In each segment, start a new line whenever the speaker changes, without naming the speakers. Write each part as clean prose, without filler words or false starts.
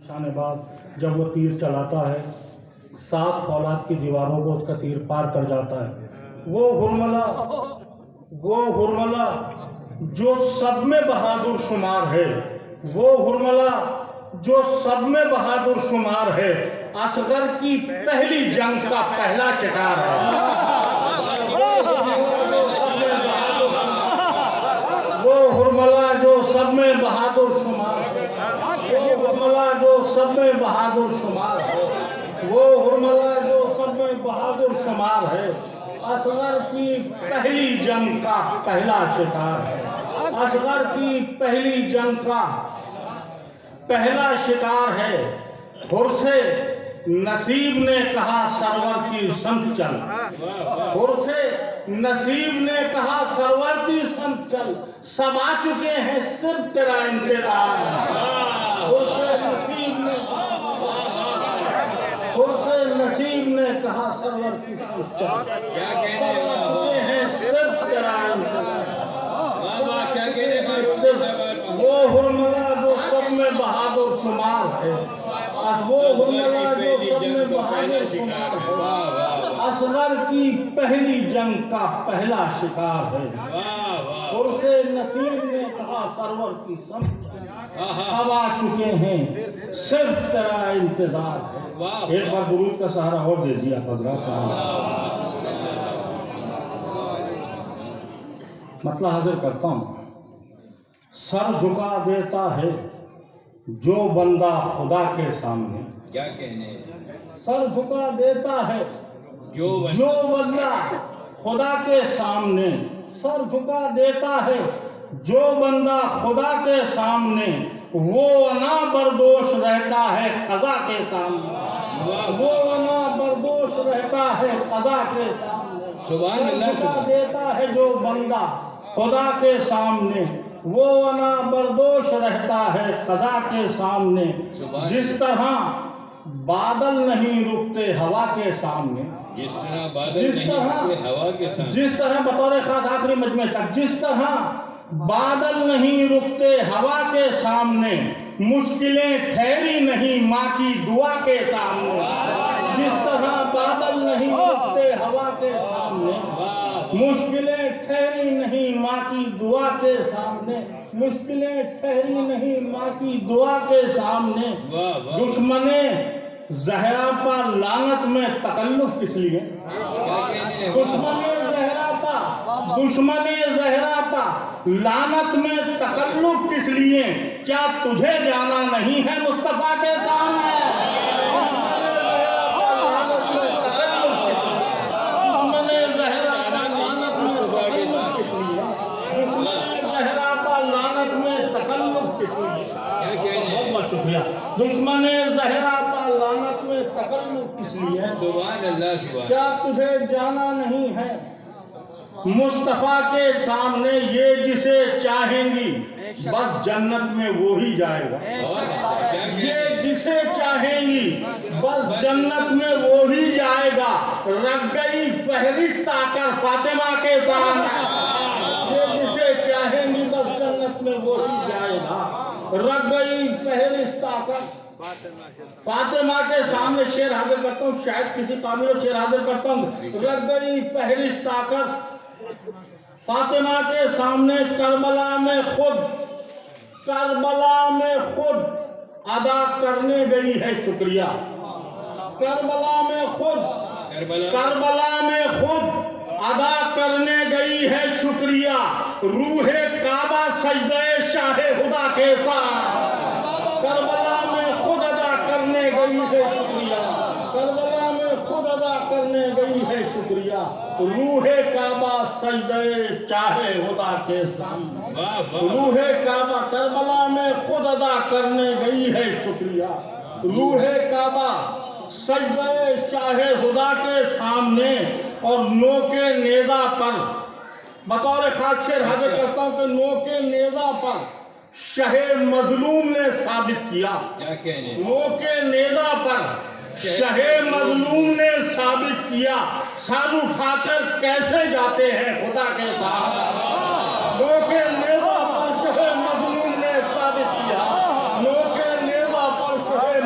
نشانے باز جب وہ تیر چلاتا ہے 7 فولاد کی دیواروں کو اس کا تیر پار کر جاتا ہے. وہ ہرملا جو سب میں بہادر شمار ہے، وہ ہرملا جو سب میں بہادر شمار ہے، اصغر کی پہلی جنگ کا پہلا شکار ہے. وہ ہرملا جو سب میں بہادر شمار ہے، وہ ہرملا جو سب میں بہادر شمار ہے، وہ ہرملا جو سب میں بہادر شمار ہے، اصغر کی پہلی جنگ کا پہلا شکار ہے. اصغر کی پہلی جنگ کا پہلا شکار ہے. ہر سے نصیب نے کہا سرور کی سمت چل، ہر سے نصیب نے کہا سرور کی سمت چل، سب آ چکے ہیں صرف تیرا انتظار. ہر سے نصیب نے کہا سرور کی سمت چل، سب آ چکے ہیں صرف تیرا انتظار. وہ ہرملا جو سب میں بہادر شمار ہے، وہ ہرملا جو سب میں بہادر شمار ہے، اصغر کی پہلی جنگ کا پہلا شکار ہے. اور سے نصیب نے کہا سرور کی سمت سب آ چکے ہیں صرف تیرا انتظار ہے. ایک بار درود کا سہارا اور دیجیے آپ حضرات. مطلب حاضر کرتا ہوں. سر جھکا دیتا ہے جو بندہ خدا کے سامنے.
کیا کہنے؟
سر جھکا دیتا ہے جو بندہ خدا کے سامنے. سر جھکا دیتا ہے جو بندہ خدا کے سامنے، وہ انا بردوش رہتا ہے قضا کے سامنے. وہ انا بردوش رہتا ہے قضا کے سامنے.
سبحان اللہ.
جھکا دیتا ہے جو بندہ خدا کے سامنے، وہ انا بردوش رہتا ہے قضا کے سامنے. جس طرح بادل نہیں رکتے ہوا کے سامنے،
جس طرح بادل نہیں رکتے ہوا کے سامنے،
جس طرح بطور خاص آخری مجمع تک، جس طرح بادل نہیں رکتے ہوا کے سامنے، مشکلیں ٹھہری نہیں ماں کی دعا کے سامنے. جس طرح بادل نہیں رکتے ہوا کے سامنے، مشکلیں ٹھہری نہیں ماں کی دعا کے سامنے. مشکلیں ٹھہری نہیں ماں کی دعا کے سامنے. دشمن زہرا پر لعنت میں تکلف کس لیے؟ دشمن زہرا پر لعنت میں تکلف کس لیے؟ کیا تجھے جانا نہیں ہے مصطفیٰ کے سامنے؟ شکریہ. دشمن زہرا پر لعنت میں تکلف کس لیے؟
سبحان اللہ. سبحان.
کیا تجھے جانا نہیں ہے مصطفیٰ کے سامنے؟ یہ جسے چاہیں گی بس جنت میں وہی جائے گا. یہ جسے چاہیں گی بس جنت میں وہی جائے گا. رکھ گئی فہرست آ کر فاطمہ کے سامنے. یہ جسے چاہیں گی بس جنت میں وہی جائے گا. رکھ گئی فہرست آ کر فاطمہ کے سامنے. شعر حاضر کرتا ہوں، شاید کسی قابل و شعر حاضر کرتا ہوں. رکھ گئی فہرست آ کر فاطمہ کے سامنے. کربلا میں خود ادا کرنے گئی ہے شکریہ. کربلا میں خود ادا کرنے گئی ہے شکریہ. روح کعبہ سجدہ شاہ خدا کے ساتھ. کربلا میں خود ادا کرنے گئی ہے شکریہ. کربلا میں خود ادا کرنے گئی ہے شکریہ. روح کعبہ سجدہ شاہ خدا کے ساتھ. روح کعبہ کربلا میں خود ادا کرنے گئی ہے شکریہ. روح کعبہ سجدہ شاہ خدا کے سامنے. اور نو کے نیزہ پر بطور خاص شعر حاضر کرتا ہوں کہ نو کے نیزہ پر شہ مظلوم نے ثابت کیا. نو کے نیزہ پر شہ مظلوم نے ثابت کیا. سر اٹھا کر کیسے جاتے ہیں خدا کے ساتھ. نو کے نیزہ پر شہ مظلوم نے ثابت کیا. نو کے نیزہ پر شہ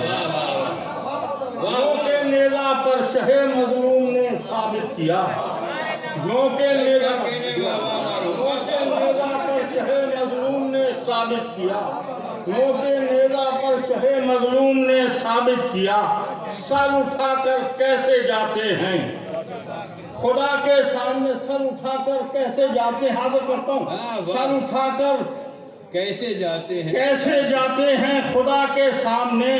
واہ واہ
نو کے نیزہ پر شہ مظلوم نے ثابت کیا، نو کے نیزہ پر شہ مظلوم نے ثابت کیا، نو کے نیزہ پر شہ مظلوم نے ثابت کیا، سر اٹھا کر کیسے جاتے ہیں خدا کے سامنے، سر اٹھا کر کیسے جاتے ہیں، حاضر کرتا ہوں، سر اٹھا کر
کیسے جاتے ہیں
کیسے جاتے ہیں خدا کے سامنے،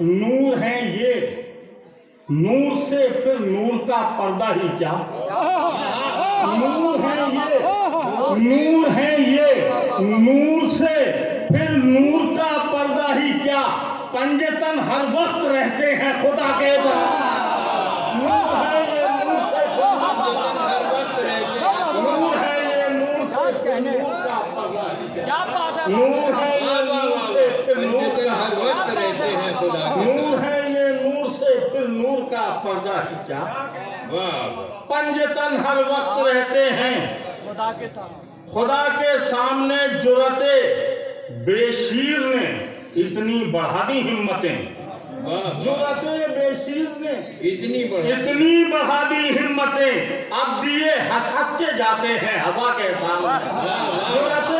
نور ہیں یہ، نور سے پھر نور کا پردہ ہی کیا، نور ہیں یہ، نور ہیں یہ، نور سے پھر نور کا پردہ ہی کیا، پنجتن ہر وقت رہتے ہیں خدا کے ساتھ، نور ہے یہ، نور سے
ہر وقت رہتے ہیں
نور ہے یہ، نور سے پھر نور کا پردہ ہی کیا، نور ہے یہ، نور سے پھر نور
پنجتن
کا
ہر وقت رہتے ہیں خدا کے
نور ہے یہ، نور سے پھر نور کا پردہ ہی کیا،
واہ
پنجتن ہر وقت رہتے ہیں خدا کے سامنے، جرأت بے شیر نے اتنی بڑھا دی ہمتیں،
واہ
جرأت بے شیر نے
اتنی بڑی
اتنی بڑھا دی ہمتیں، اب دیے ہنس ہنس کے جاتے ہیں ہوا کے سامنے، جرأت